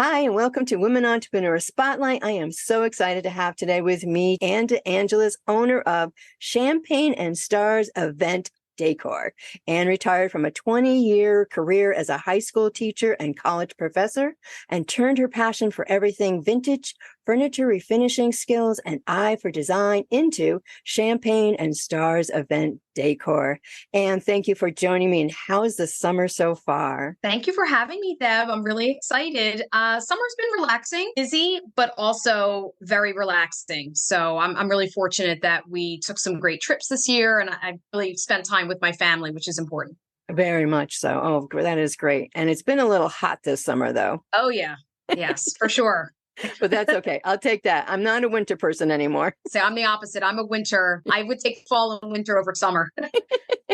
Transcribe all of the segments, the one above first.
Hi, and welcome to Women Entrepreneur Spotlight. I am so excited to have today with me Anne DeAngelis, owner of Champagne and Stars Event Decor. Anne retired from a 20-year career as a high school teacher and college professor and turned her passion for everything vintage, furniture refinishing skills, and eye for design into Champagne and Stars Event Decor. And thank you for joining me. And how is the summer so far? Thank you for having me, Deb. I'm really excited. Summer's been relaxing, busy, but also very relaxing. So I'm really fortunate that we took some great trips this year, and I really spent time with my family, which is important. Very much so. Oh, that is great. And it's been a little hot this summer, though. Oh, yeah. Yes, for sure. But that's okay. I'll take that. I'm not a winter person anymore. So I'm the opposite. I'm a winter. I would take fall and winter over summer.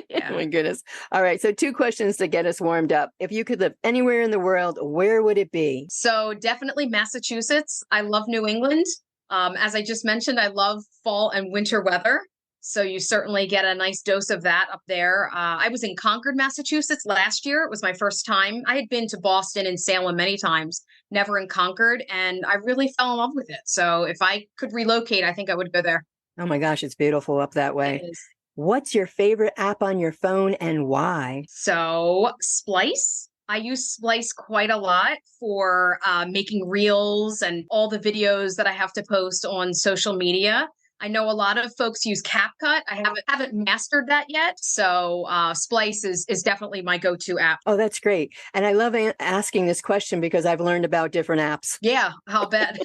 Yeah. Oh my goodness. All right. So 2 questions to get us warmed up. If you could live anywhere in the world, where would it be? So definitely Massachusetts. I love New England. As I just mentioned, I love fall and winter weather. So you certainly get a nice dose of that up there. I was in Concord, Massachusetts last year. It was my first time. I had been to Boston and Salem many times, never in Concord, and I really fell in love with it. So if I could relocate, I think I would go there. Oh my gosh, it's beautiful up that It way. is. What's your favorite app on your phone and why? So Splice. I use Splice quite a lot for making reels and all the videos that I have to post on social media. I know a lot of folks use CapCut. I haven't mastered that yet. So Splice is definitely my go-to app. Oh, that's great. And I love asking this question because I've learned about different apps. Yeah, I'll bet.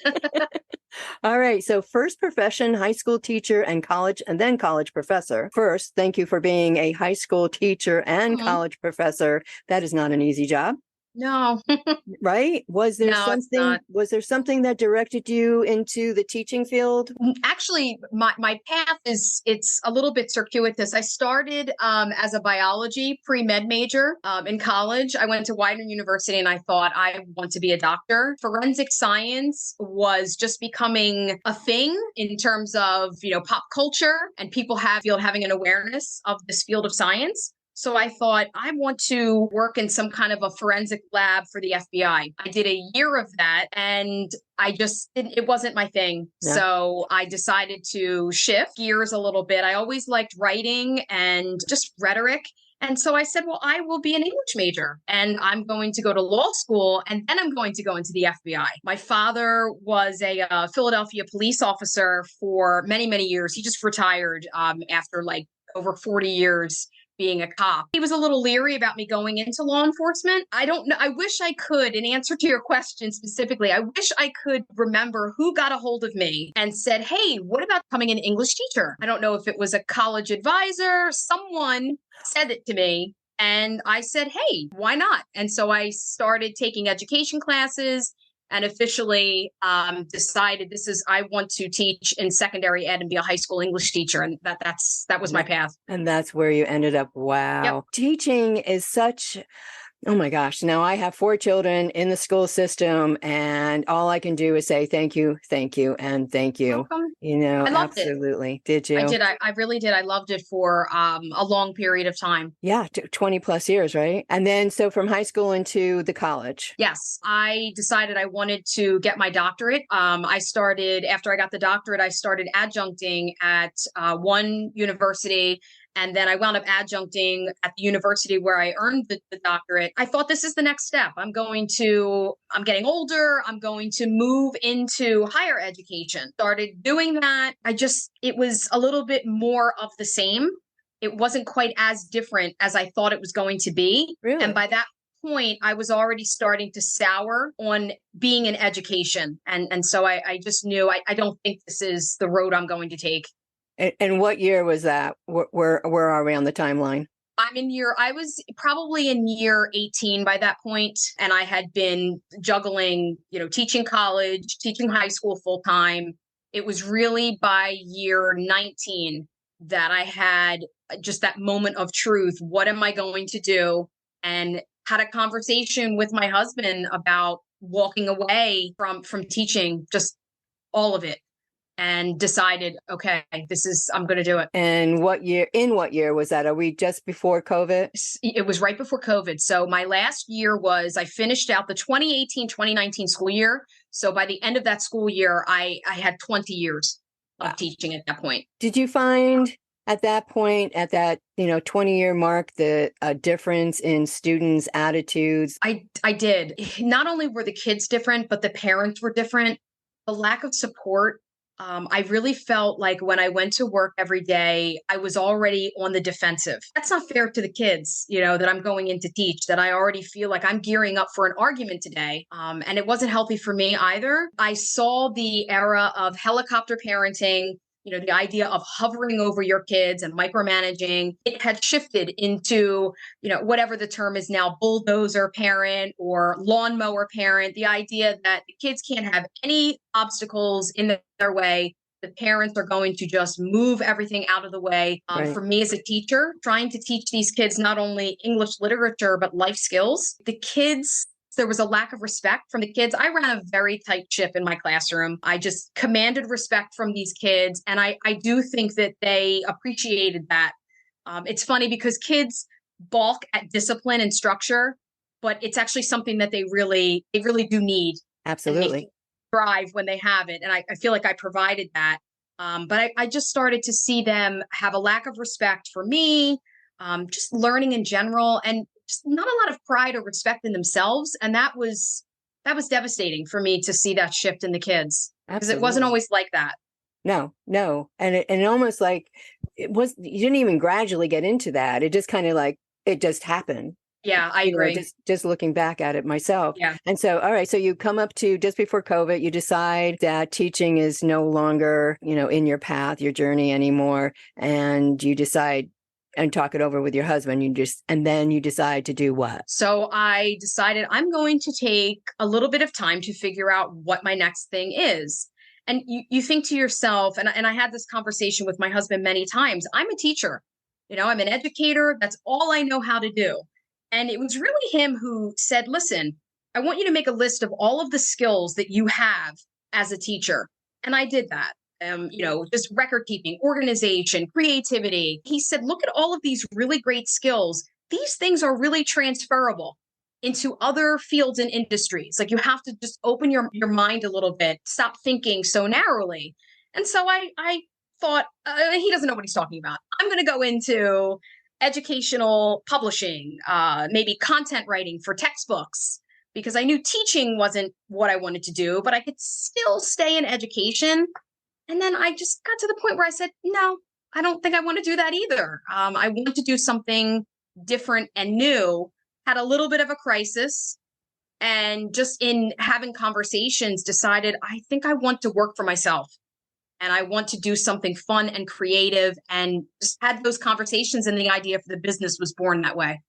All right. So first profession, high school teacher and then college professor. First, thank you for being a high school teacher and Mhm. college professor. That is not an easy job. No, Right? no, it's not. Was there something that directed you into the teaching field? Actually, my path it's a little bit circuitous. I started as a biology pre-med major in college. I went to Widener University and I thought I want to be a doctor. Forensic science was just becoming a thing in terms of, pop culture and people having an awareness of this field of science. So I thought I want to work in some kind of a forensic lab for the FBI. I did a year of that and it wasn't my thing. Yeah. So I decided to shift gears a little bit. I always liked writing and just rhetoric. And so I said, well, I will be an English major and I'm going to go to law school and then I'm going to go into the FBI. My father was a Philadelphia police officer for many, many years. He just retired after like over 40 years being a cop. He was a little leery about me going into law enforcement. I don't know. I wish I could, in answer to your question specifically, I wish I could remember who got a hold of me and said, hey, what about becoming an English teacher? I don't know if it was a college advisor, someone said it to me. And I said, hey, why not? And so I started taking education classes and officially decided I want to teach in secondary ed and be a high school English teacher. And that was my path. And that's where you ended up. Wow. Yep. Teaching is oh my gosh. Now I have 4 children in the school system and all I can do is say thank you, and thank you. Welcome. I loved absolutely. it. Did you? I did. I really did. I loved it for a long period of time. Yeah, 20 plus years, right? And then so from high school into the college. Yes, I decided I wanted to get my doctorate. After I got the doctorate, I started adjuncting at one university. And then I wound up adjuncting at the university where I earned the doctorate. I thought this is the next step. I'm getting older. I'm going to move into higher education. Started doing that. It was a little bit more of the same. It wasn't quite as different as I thought it was going to be. Really? And by that point, I was already starting to sour on being in education. And so I just knew I don't think this is the road I'm going to take. And what year was that? Where are we on the timeline? I was probably in year 18 by that point, and I had been juggling, teaching college, teaching high school full time. It was really by year 19 that I had just that moment of truth. What am I going to do? And had a conversation with my husband about walking away from teaching, just all of it. and decided, okay, I'm going to do it. And what year was that? Are we just before COVID? It was right before COVID. So my last year I finished out the 2018-2019 school year. So by the end of that school year, I had 20 years of teaching at that point. Did you find at that point, at that 20-year mark, the difference in students' attitudes? I did. Not only were the kids different, but the parents were different. The lack of support. I really felt like when I went to work every day, I was already on the defensive. That's not fair to the kids, that I'm going in to teach, that I already feel like I'm gearing up for an argument today. And it wasn't healthy for me either. I saw the era of helicopter parenting, the idea of hovering over your kids and micromanaging. It had shifted into, whatever the term is now, bulldozer parent or lawnmower parent, the idea that the kids can't have any obstacles in their way. The parents are going to just move everything out of the way. Right. For me as a teacher, trying to teach these kids not only English literature, but life skills, there was a lack of respect from the kids. I ran a very tight ship in my classroom. I just commanded respect from these kids. And I do think that they appreciated that. It's funny because kids balk at discipline and structure, but it's actually something that they really do need. Absolutely. Thrive when they have it. And I feel like I provided that. But I just started to see them have a lack of respect for me, just learning in general, and just not a lot of pride or respect in themselves. And that was devastating for me to see that shift in the kids, because it wasn't always like that. No. And it almost like you didn't even gradually get into that. It just kind of like, it just happened. Yeah, I agree. Just looking back at it myself. Yeah. And so, all right. So you come up to just before COVID, you decide that teaching is no longer, in your path, your journey anymore. And you decide and talk it over with your husband. And then you decide to do what? So I decided I'm going to take a little bit of time to figure out what my next thing is. And you think to yourself, and I had this conversation with my husband many times, I'm a teacher, I'm an educator. That's all I know how to do. And it was really him who said, listen, I want you to make a list of all of the skills that you have as a teacher. And I did that. Just record keeping, organization, creativity. He said, look at all of these really great skills. These things are really transferable into other fields and industries. Like, you have to just open your mind a little bit, stop thinking so narrowly. And so I thought, he doesn't know what he's talking about. I'm going to go into educational publishing, maybe content writing for textbooks, because I knew teaching wasn't what I wanted to do, but I could still stay in education. And then I just got to the point where I said, no, I don't think I want to do that either. I want to do something different and new. Had a little bit of a crisis, and just in having conversations decided, I think I want to work for myself. And I want to do something fun and creative, and just had those conversations, and the idea for the business was born that way.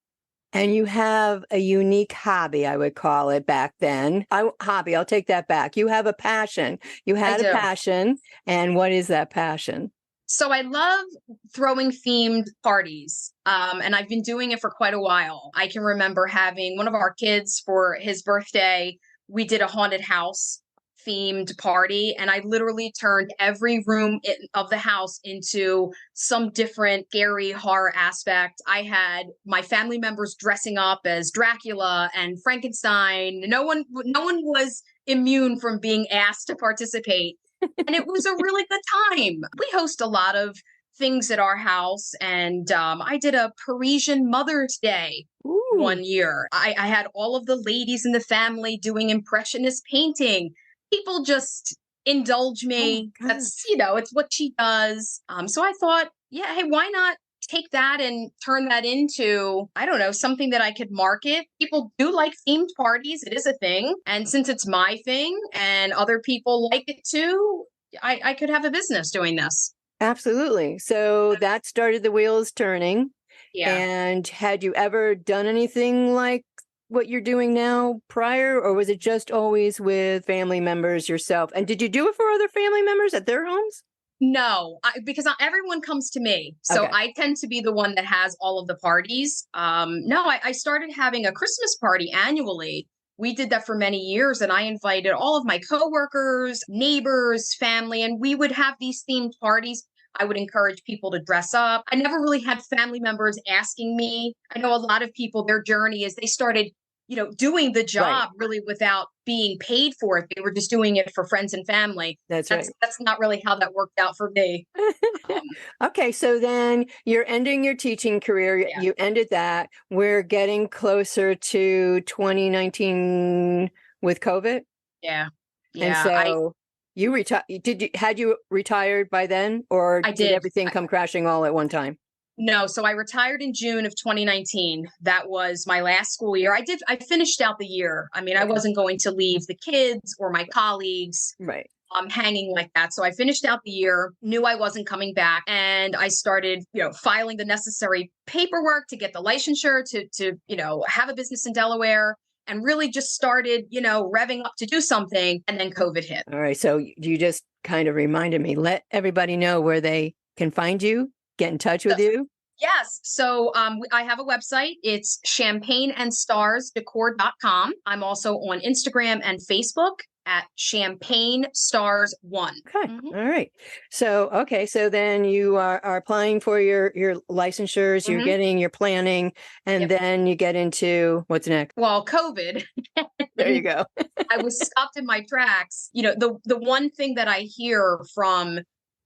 And you have a unique hobby, I would call it back then. I'll take that back. You have a passion. You had a passion. And what is that passion? So I love throwing themed parties. And I've been doing it for quite a while. I can remember having one of our kids for his birthday. We did a haunted house themed party, and I literally turned every room of the house into some different scary horror aspect. I had my family members dressing up as Dracula and Frankenstein. No one was immune from being asked to participate, and it was a really good time. We host a lot of things at our house, and I did a Parisian Mother's Day. Ooh. One year. I had all of the ladies in the family doing impressionist painting. People just indulge me. Oh, that's, it's what she does. So I thought, yeah, hey, why not take that and turn that into, I don't know, something that I could market. People do like themed parties. It is a thing. And since it's my thing and other people like it too, I could have a business doing this. Absolutely. So that started the wheels turning. Yeah. And had you ever done anything like what you're doing now prior, or was it just always with family members yourself? And did you do it for other family members at their homes? No, because everyone comes to me. So okay. I tend to be the one that has all of the parties. No, I started having a Christmas party annually we did that for many years. And I invited all of my coworkers, neighbors, family, and we would have these themed parties. I would encourage people to dress up. I never really had family members asking me. I know a lot of people, their journey is they started, doing the Right. job really without being paid for it. They were just doing it for friends and family. That's right. That's not really how that worked out for me. Um, Okay, so then you're ending your teaching career. yeah, You ended that. We're getting closer to 2019 with COVID. yeah, And yeah. so you had you retired by then, or I did did. everything come crashing all at one time? No, so I retired in June of 2019. That was my last school year. I finished out the year. I mean, I Okay. wasn't going to leave the kids or my colleagues Right. hanging like that. So I finished out the year, knew I wasn't coming back, and I started, filing the necessary paperwork to get the licensure to have a business in Delaware, and really just started, revving up to do something. And then COVID hit. All right. So you just kind of reminded me, let everybody know where they can find you, get in touch with you. Yes. So I have a website. It's champagneandstarsdecor.com. I'm also on Instagram and Facebook at Champagne Stars One. Okay. All right. So, okay. So then you are applying for your licensures, you're Mm-hmm. getting your planning, and Yep. then you get into what's next. Well, COVID. There you go. I was stopped in my tracks. The one thing that I hear from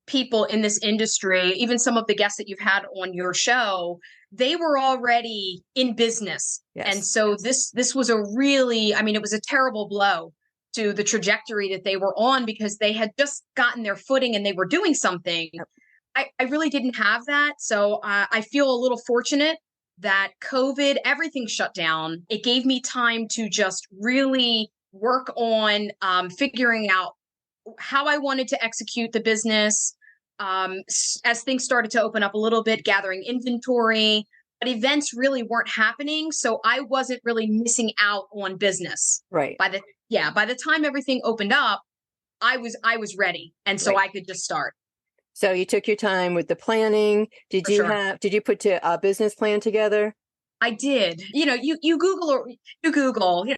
people in this industry, even some of the guests that you've had on your show, they were already in business. Yes. And so this was it was a terrible blow to the trajectory that they were on, because they had just gotten their footing and they were doing something. Yep. I really didn't have that. So I feel a little fortunate that COVID, everything shut down. It gave me time to just really work on figuring out how I wanted to execute the business. As things started to open up a little bit, gathering inventory, but events really weren't happening. So I wasn't really missing out on business. Right. By the time everything opened up, I was ready. And so Right. I could just start. So you took your time with the planning. For sure. Did you put a business plan together? I did. You Google,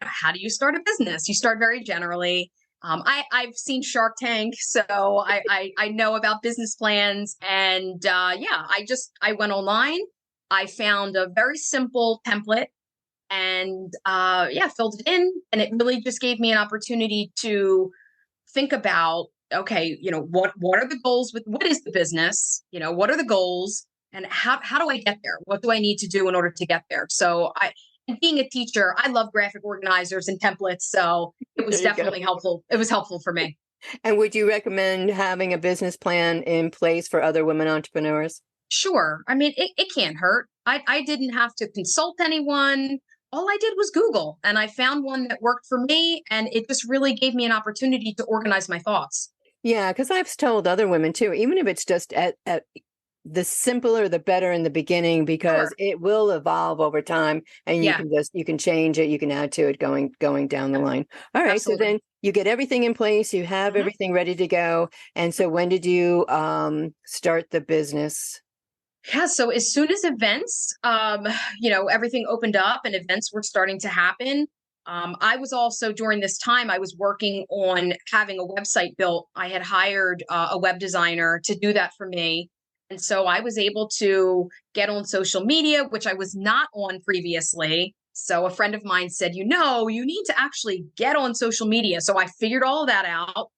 how do you start a business? You start very generally. I've seen Shark Tank, so I know about business plans, and I went online. I found a very simple template, and filled it in, and it really just gave me an opportunity to think about, okay, what are the goals with what is the business? What are the goals, and how do I get there? What do I need to do in order to get there? So and being a teacher, I love graphic organizers and templates, so it was definitely helpful. It was helpful for me. And would you recommend having a business plan in place for other women entrepreneurs? Sure. I mean, it can't hurt. I didn't have to consult anyone. All I did was Google, and I found one that worked for me, and it just really gave me an opportunity to organize my thoughts. Yeah, because I've told other women too, even if it's just at the simpler the better in the beginning, because Sure. it will evolve over time, and Yeah, you can change it, you can add to it going down the line. All right, so absolutely. then you get everything in place, you have Mhm. everything ready to go. And so when did you start the business? Yeah, so as soon as events, everything opened up and events were starting to happen, I was also during this time, I was working on having a website built. I had hired a web designer to do that for me. And so I was able to get on social media, which I was not on previously. So a friend of mine said, you need to actually get on social media. So I figured all of that out,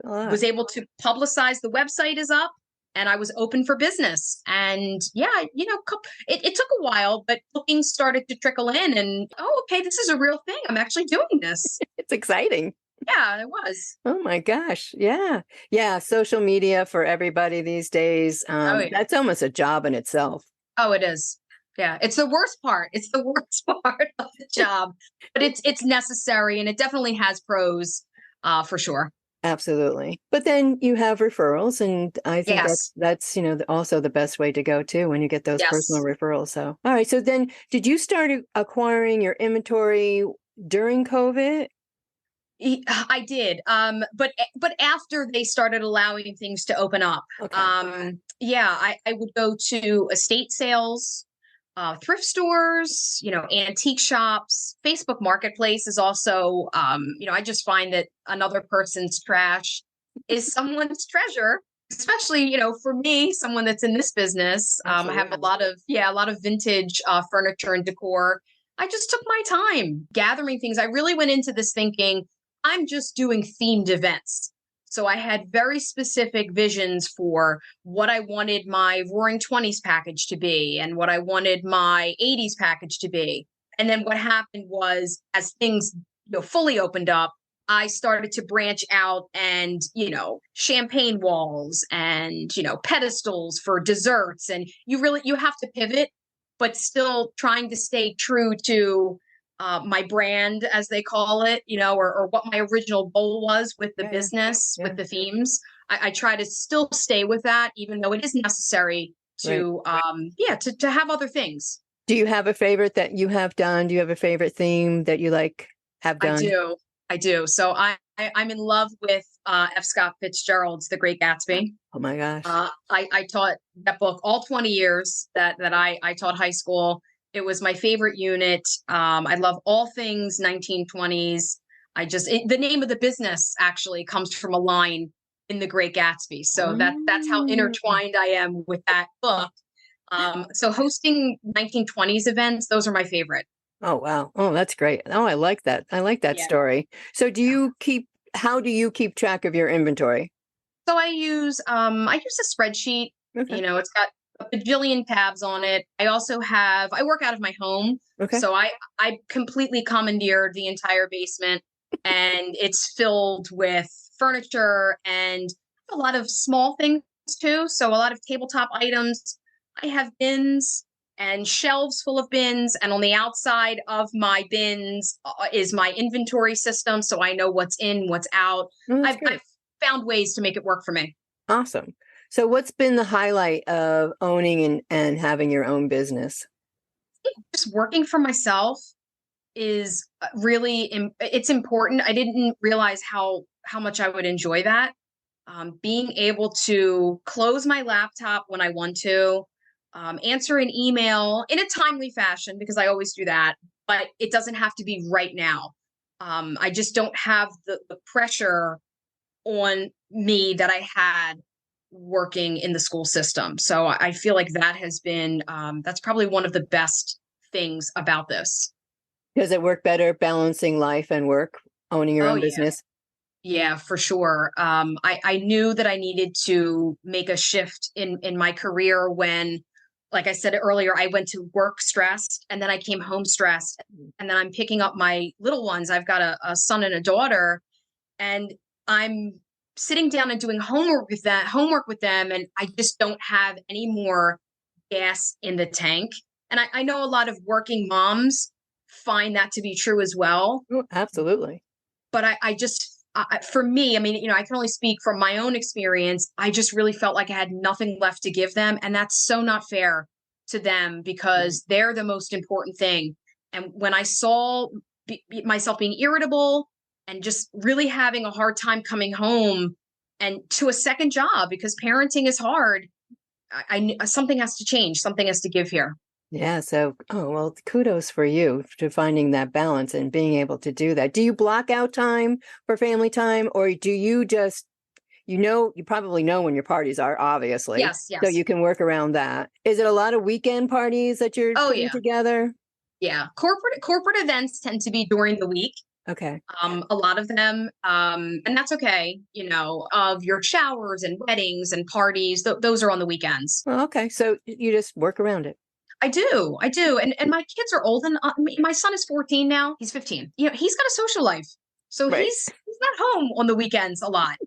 Ah, was able to publicize the website is up, and I was open for business. And yeah, it took a while, but bookings started to trickle in, and okay, this is a real thing. I'm actually doing this. it's exciting. Yeah, it was. Oh my gosh. Yeah. Yeah. Social media for everybody these days. Oh yeah. That's almost a job in itself. Oh, it is. Yeah, it's the worst part. It's the worst part of the job, but it's necessary, and it definitely has pros, for sure. Absolutely. But then you have referrals, and I think Yes. that's also the best way to go too when you get those personal Yes. referrals. So, all right. So then did you start acquiring your inventory during COVID? I did. But after they started allowing things to open up, Okay. yeah, I would go to estate sales. thrift stores, antique shops. Facebook Marketplace is also, I just find that another person's trash is someone's treasure. Especially, for me, someone that's in this business. I have a lot of vintage furniture and decor. I just took my time gathering things. I really went into this thinking I'm just doing themed events. So I had very specific visions for what I wanted my Roaring 20s package to be and what I wanted my 80s package to be. And then what happened was as things fully opened up, I started to branch out and, champagne walls and, pedestals for desserts. And you have to pivot, but still trying to stay true to my brand, as they call it, or what my original goal was with the business, with the themes. I try to still stay with that, even though it is necessary to, to have other things. Do you have a favorite that you have done? Do you have a favorite theme that you have done? I do. So I'm in love with F. Scott Fitzgerald's The Great Gatsby. Oh my gosh. I taught that book all 20 years that I taught high school. It was my favorite unit. I love all things 1920s. The name of the business actually comes from a line in The Great Gatsby. So that's how intertwined I am with that book. So hosting 1920s events, those are my favorite. Oh, wow. Oh, that's great. Oh, I like that. I like that story. So how do you keep track of your inventory? So I use a spreadsheet. Okay. It's got a bajillion tabs on it. I work out of my home. Okay. So I completely commandeered the entire basement and it's filled with furniture and a lot of small things too. So a lot of tabletop items. I have bins and shelves full of bins. And on the outside of my bins is my inventory system. So I know what's in, what's out. I've found ways to make it work for me. Awesome. So what's been the highlight of owning and having your own business? Just working for myself is really, it's important. I didn't realize how much I would enjoy that. Being able to close my laptop when I want to, answer an email in a timely fashion, because I always do that, but it doesn't have to be right now. I just don't have the pressure on me that I had working in the school system. So I feel like that has been, that's probably one of the best things about this. Does it work better balancing life and work, owning your own business? Yeah, for sure. I knew that I needed to make a shift in my career when, like I said earlier, I went to work stressed and then I came home stressed. And then I'm picking up my little ones. I've got a son and a daughter, and I'm sitting down and doing homework with them. And I just don't have any more gas in the tank. And I know a lot of working moms find that to be true as well. Oh, absolutely. But for me, I can only speak from my own experience. I just really felt like I had nothing left to give them. And that's so not fair to them because they're the most important thing. And when I saw myself being irritable and just really having a hard time coming home and to a second job, because parenting is hard, something has to change. Something has to give here. Yeah. So, kudos for you to finding that balance and being able to do that. Do you block out time for family time, or do you just, you probably know when your parties are, obviously. Yes. So you can work around that. Is it a lot of weekend parties that you're putting together? Yeah. Corporate events tend to be during the week. Okay. A lot of them, and that's okay, of your showers and weddings and parties, those are on the weekends. Oh, okay. So you just work around it. I do. And my kids are old, and my son is 14 now. He's 15. He's got a social life. So he's not home on the weekends a lot.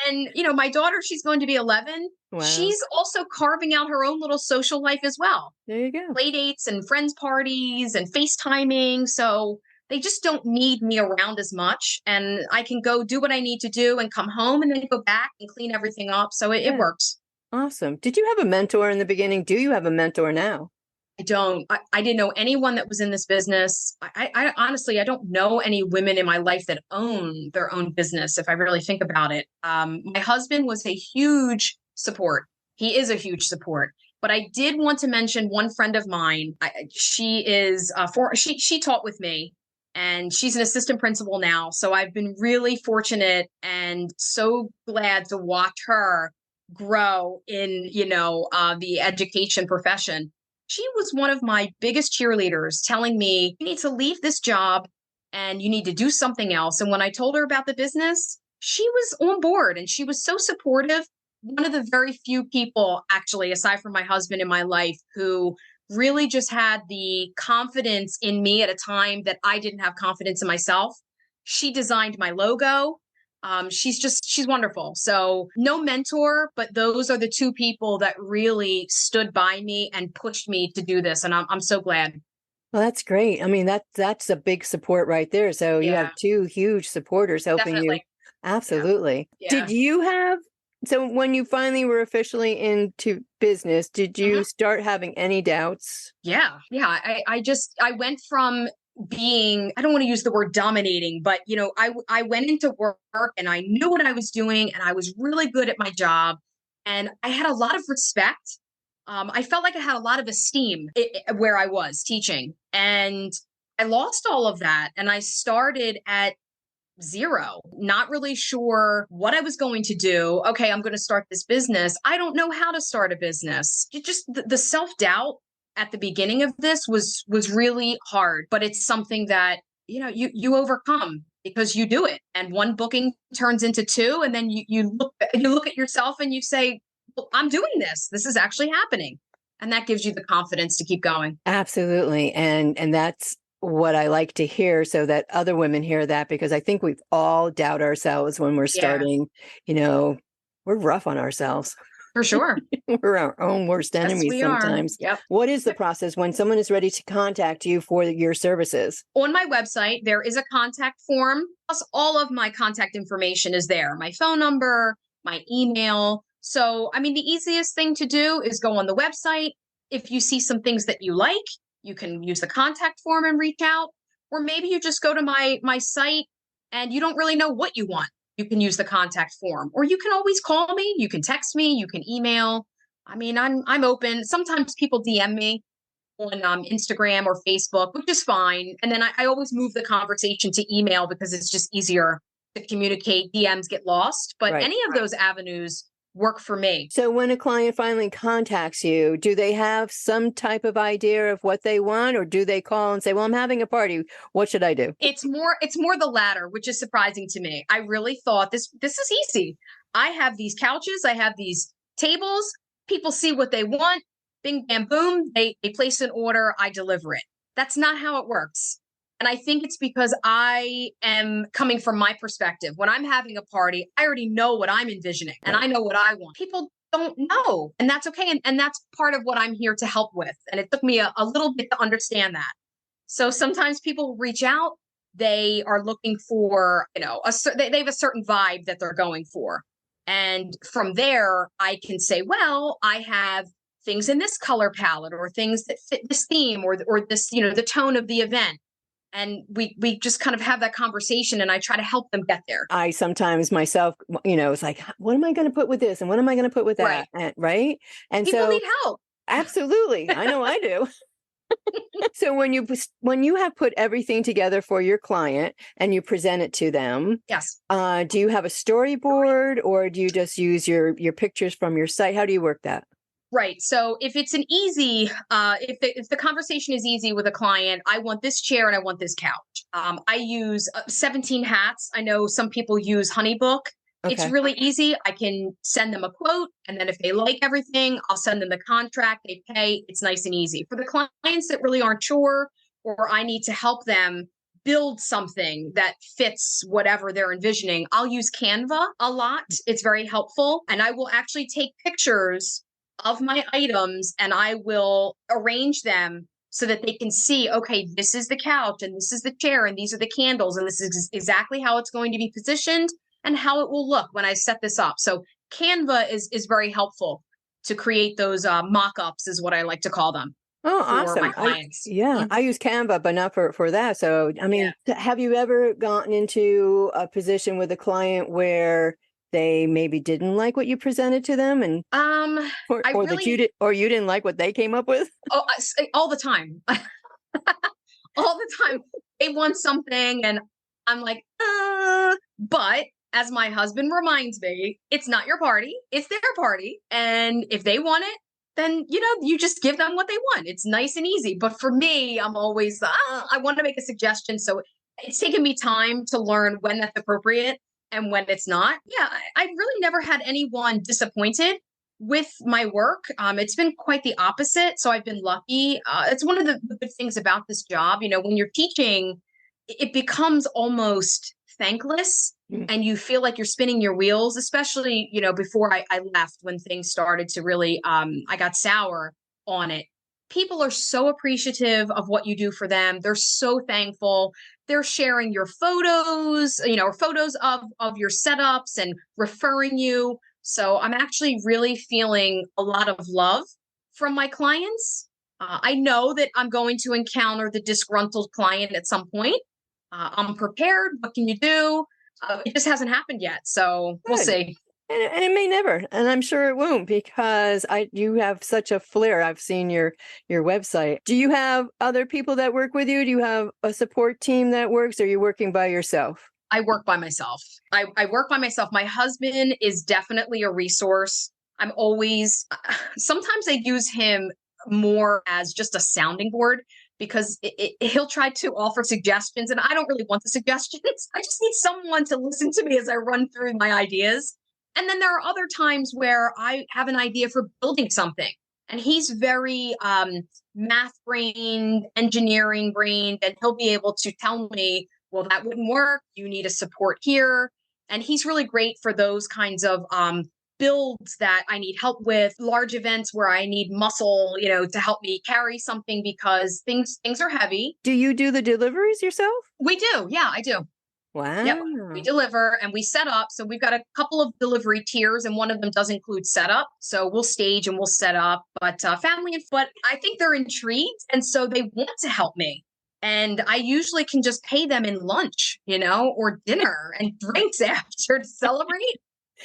And, my daughter, she's going to be 11. Wow. She's also carving out her own little social life as well. There you go. Play dates and friends parties and FaceTiming. So they just don't need me around as much. And I can go do what I need to do and come home and then go back and clean everything up. So it works. Awesome. Did you have a mentor in the beginning? Do you have a mentor now? I don't. I didn't know anyone that was in this business. I honestly, I don't know any women in my life that own their own business, if I really think about it. My husband was a huge support. He is a huge support. But I did want to mention one friend of mine. She is she taught with me, and she's an assistant principal now. So I've been really fortunate and so glad to watch her grow in, the education profession. She was one of my biggest cheerleaders, telling me, you need to leave this job and you need to do something else. And when I told her about the business, she was on board and she was so supportive. One of the very few people, actually, aside from my husband in my life, who really just had the confidence in me at a time that I didn't have confidence in myself. She designed my logo. She's wonderful. So no mentor, but those are the two people that really stood by me and pushed me to do this. And I'm so glad. Well, that's great. I mean, that's a big support right there. So you have Yeah, two huge supporters helping you. definitely. Yeah. Absolutely. Yeah. Did you have, so when you finally were officially into business, did you start having any doubts? Yeah. Yeah. I went from being, I don't want to use the word dominating, but I went into work and I knew what I was doing and I was really good at my job and I had a lot of respect. I felt like I had a lot of esteem where I was teaching, and I lost all of that and I started at zero, not really sure what I was going to do. Okay, I'm going to start this business. I don't know how to start a business. It just the self-doubt at the beginning of this was really hard, but it's something that, you overcome because you do it. And one booking turns into two, and then you look at yourself and you say, well, I'm doing this. This is actually happening. And that gives you the confidence to keep going. Absolutely. And that's what I like to hear so that other women hear that, because I think we've all doubt ourselves when we're Yeah, starting, we're rough on ourselves. for sure. We're our own worst Yes, enemies we are. sometimes. Yep. What is the process when someone is ready to contact you for your services? On my website, there is a contact form, plus all of my contact information is there, my phone number, my email. So, I mean, the easiest thing to do is go on the website. If you see some things that you like, you can use the contact form and reach out. Or maybe you just go to my site and you don't really know what you want. You can use the contact form, or you can always call me. You can text me. You can email. I mean, I'm open. Sometimes people DM me on Instagram or Facebook, which is fine. And then I always move the conversation to email because it's just easier to communicate. DMs get lost, but Right. any of those avenues work for me. So when a client finally contacts you, do they have some type of idea of what they want, or do they call and say, well, I'm having a party. What should I do? It's more the latter, which is surprising to me. I really thought this is easy. I have these couches, I have these tables, people see what they want, bing bam boom, they place an order, I deliver it. That's not how it works. And I think it's because I am coming from my perspective. When I'm having a party, I already know what I'm envisioning and Right. I know what I want. People don't know, and that's okay. And that's part of what I'm here to help with. And it took me a little bit to understand that. So sometimes people reach out, they are looking for, they have a certain vibe that they're going for. And from there, I can say, well, I have things in this color palette or things that fit this theme or this, the tone of the event. And we just kind of have that conversation and I try to help them get there. I sometimes myself, it's like, what am I going to put with this? And what am I going to put with that? Right. And, right. And People so need help. absolutely. I know I do. So when you have put everything together for your client and you present it to them, Yes. do you have a storyboard, or do you just use your pictures from your site? How do you work that? Right. So if it's an easy, if the conversation is easy with a client, I want this chair and I want this couch. I use 17 hats. I know some people use HoneyBook. It's Okay. really easy. I can send them a quote, and then if they like everything, I'll send them the contract. They pay. It's nice and easy. For the clients that really aren't sure, or I need to help them build something that fits whatever they're envisioning, I'll use Canva a lot. It's very helpful. And I will actually take pictures of my items and I will arrange them so that they can see, okay, this is the couch and this is the chair and these are the candles and this is exactly how it's going to be positioned and how it will look when I set this up. So Canva is very helpful to create those mock-ups, is what I like to call them, Oh, for my awesome. clients. I use Canva, but not for that. So, I Yeah. mean, have you ever gotten into a position with a client where they maybe didn't like what you presented to them, and I or that really, you didn't like what they came up with? all the time, all the time. They want something, and I'm like, but as my husband reminds me, it's not your party, it's their party. And if they want it, then, you just give them what they want. It's nice and easy. But for me, I'm always, I want to make a suggestion. So it's taken me time to learn when that's appropriate and when it's not. Yeah, I really never had anyone disappointed with my work. It's been quite the opposite. So I've been lucky. It's one of the good things about this job. When you're teaching, it becomes almost thankless, and you feel like you're spinning your wheels, especially, before I left, when things started to really, I got sour on it. People are so appreciative of what you do for them. They're so thankful. They're sharing your photos, or photos of your setups and referring you. So I'm actually really feeling a lot of love from my clients. I know that I'm going to encounter the disgruntled client at some point. I'm prepared. What can you do? It just hasn't happened yet. So we'll Good. see. And it may never, and I'm sure it won't, because you have such a flair. I've seen your website. Do you have other people that work with you? Do you have a support team that works, or are you working by yourself? I work by myself. I work by myself. My husband is definitely a resource. I'm always, sometimes I use him more as just a sounding board, because he'll try to offer suggestions, and I don't really want the suggestions. I just need someone to listen to me as I run through my ideas. And then there are other times where I have an idea for building something, and he's very math brained, engineering brained, and he'll be able to tell me, well, that wouldn't work. You need a support here. And he's really great for those kinds of builds that I need help with, large events where I need muscle, to help me carry something, because things are heavy. Do you do the deliveries yourself? We do. Yeah, I do. Wow. Yep. We deliver and we set up. So we've got a couple of delivery tiers, and one of them does include setup. So we'll stage and we'll set up, but I think they're intrigued. And so they want to help me. And I usually can just pay them in lunch, or dinner and drinks after to celebrate.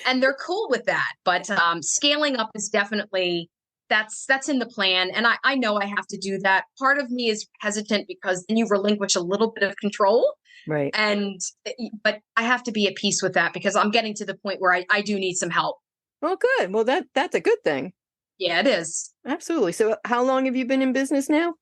And they're cool with that. But scaling up is definitely, that's in the plan. And I know I have to do that. Part of me is hesitant, because then you relinquish a little bit of control. Right. But I have to be at peace with that, because I'm getting to the point where I do need some help. Well, good. Well, that's a good thing. Yeah, it is. Absolutely. So how long have you been in business now?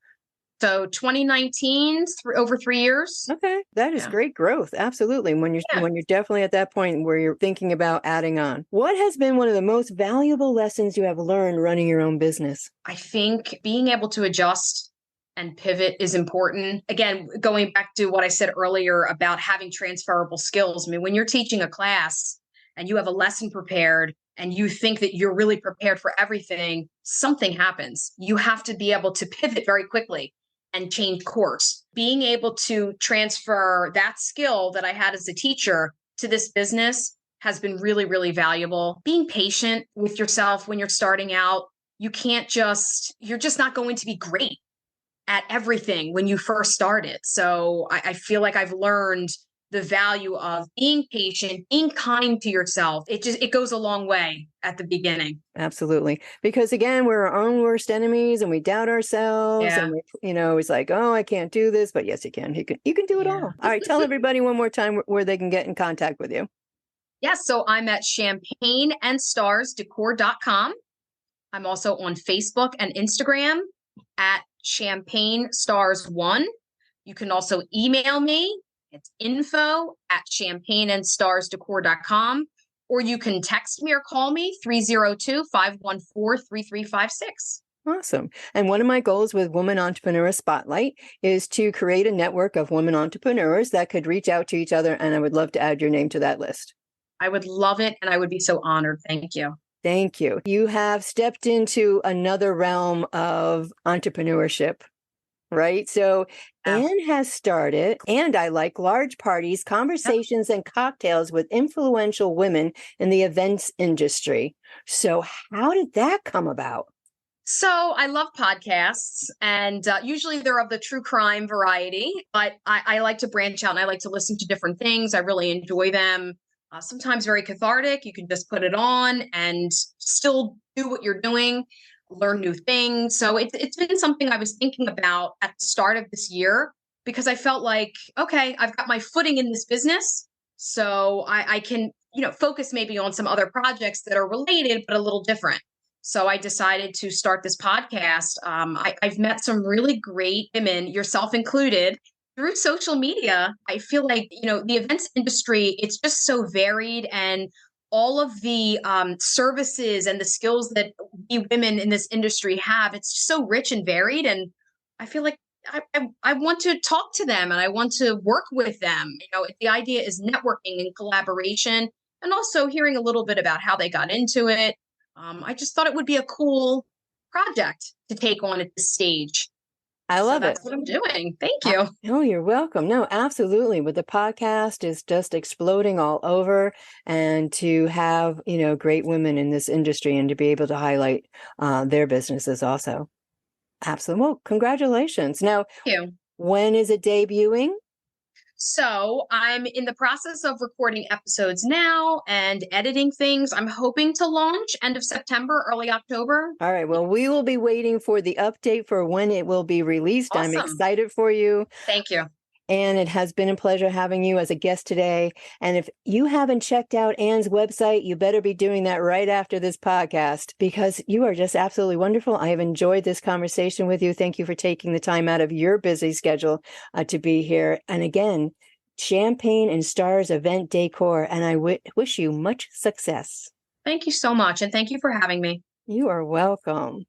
So 2019, over 3 years. Okay. That is great growth. Absolutely. When you're definitely at that point where you're thinking about adding on. What has been one of the most valuable lessons you have learned running your own business? I think being able to adjust and pivot is important. Again, going back to what I said earlier about having transferable skills. I mean, when you're teaching a class and you have a lesson prepared and you think that you're really prepared for everything, something happens. You have to be able to pivot very quickly and change course. Being able to transfer that skill that I had as a teacher to this business has been really, really valuable. Being patient with yourself when you're starting out. You're just not going to be great at everything when you first started. So I feel like I've learned the value of being patient, being kind to yourself. It goes a long way at the beginning. Absolutely. Because again, we're our own worst enemies, and we doubt ourselves. Yeah. And it's like, oh, I can't do this, but yes, you can. You can do it all. All right. Tell everybody one more time where they can get in contact with you. Yes. So I'm at champagneandstarsdecor.com. I'm also on Facebook and Instagram at champagnestars1. You can also email me. It's info@champagneandstarsdecor.com, or you can text me or call me 302-514-3356. Awesome. And one of my goals with Woman Entrepreneur Spotlight is to create a network of women entrepreneurs that could reach out to each other. And I would love to add your name to that list. I would love it. And I would be so honored. Thank you. Thank you. You have stepped into another realm of entrepreneurship, right? So Anne has started, and I like large parties, conversations, and cocktails with influential women in the events industry. So how did that come about? So I love podcasts, and usually they're of the true crime variety, but I like to branch out and I like to listen to different things. I really enjoy them. sometimes very cathartic. You can just put it on and still do what you're doing, learn new things. So it's been something I was thinking about at the start of this year because I felt like, okay, I've got my footing in this business. So I can, focus maybe on some other projects that are related, but a little different. So I decided to start this podcast. I've met some really great women, yourself included, through social media. I feel like, the events industry, it's just so varied, and all of the services and the skills that we women in this industry have, it's so rich and varied. And I feel like I want to talk to them and I want to work with them. The idea is networking and collaboration, and also hearing a little bit about how they got into it. I just thought it would be a cool project to take on at this stage. I So love it. that's what I'm doing. Thank you. Oh, you're welcome. No, absolutely. With the podcast is just exploding all over, and to have, great women in this industry and to be able to highlight their businesses also. Absolutely. Well, congratulations. Now, Thank you. when is it debuting? So I'm in the process of recording episodes now and editing things. I'm hoping to launch end of September, early October. All right. Well, we will be waiting for the update for when it will be released. I'm Awesome. excited for you. Thank you. And it has been a pleasure having you as a guest today. And if you haven't checked out Anne's website, you better be doing that right after this podcast, because you are just absolutely wonderful. I have enjoyed this conversation with you. Thank you for taking the time out of your busy schedule to be here. And again, Champagne and Stars Event Decor. And I wish you much success. Thank you so much. And thank you for having me. You are welcome.